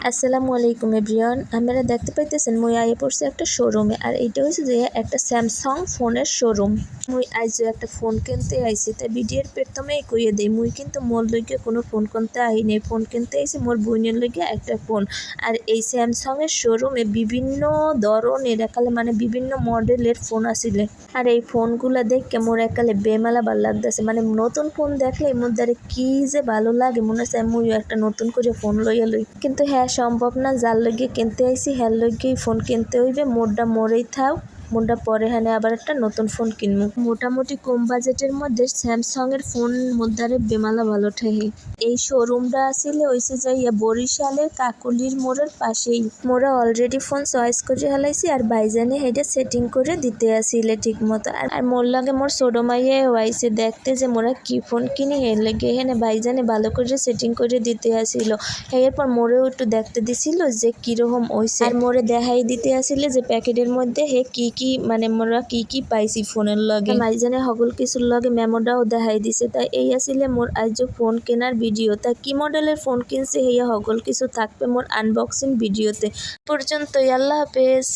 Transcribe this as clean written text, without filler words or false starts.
আসসালামু আলাইকুম এভরিওয়ান, আপনারা দেখতে পাইতেছেন মুই আইয়ে পড়ছি একটা শোরুমে। আর এইটা হচ্ছে যে একটা স্যামসাং ফোনের শোরুম। মুই আইজ একটা ফোন কিনতে আইছি, তাই ভিডিওর প্রথমেই কইয়ে দিই মুই কিন্তু মোর লইগে কোনো ফোন কিনতে আই নাই। ফোন কিনতে আইছি মোর বোনের লইগে একটা ফোন। আর এই স্যামসাং এর শোরুমে বিভিন্ন ধরনের একালে মানে বিভিন্ন মডেলের ফোন আসিলে। আর এই ফোনগুলা দেখে মোর একালে বেমালা ভালো লাগতেছে। মানে নতুন ফোন দেখলে মোর দ্বারে কি যে ভালো লাগে, মনে হচ্ছে মুই একটা নতুন করে ফোন লইয়া লই। কিন্তু হ্যাঁ, সম্ভব না, যার লইগে কিনতে আইছি হ্যার লইগেই ফোন কিনতে হইবে। মোরটা মোরেই থাও, মোরটা পরে হ্যাঁ আবার একটা নতুন ফোন কিনবো। মোটামুটি কম বাজেটের মধ্যে স্যামসাং এর ফোন মোদ্দারে বেমালা ভালো ঠেহে। এই শোরুমটা আসলে হইছে যাইয়া বরিশালের কাকুলির মোড়ের পাশেই। মোরা অলরেডি ফোন চয়েস করে হেলাইছি আর ভাইজানে হেডে সেটিং করে দিতে আসিলে ঠিক মতো। আর মোর লাগে মোর ছোট মাইয়ে হইছে দেখতে যে মোরা কি ফোন কিনি, এর লেগে এখানে ভাইজানে ভালো করে সেটিং করে দিতে আসিল। এরপর মোরেও একটু দেখতে দিছিল যে কিরকম হইছে, আর মোরে দেখাই দিতে আসিলে যে প্যাকেটের মধ্যে হে কি কি মানে মোরা কি কি পাইছি ফোনের লগে। ভাইজানে হগল কিছুর লগে মেমোটাও দেখাই দিছে। তাই এই আসিলে মোর আজ ফোন কেনার ভিডিও। তাই কি মডেলের ফোন কিনছে হেয়া হগল কিছু থাকবে মোর আনবক্সিং ভিডিওতে। পর্যন্তই, আল্লাহ হাফেজ।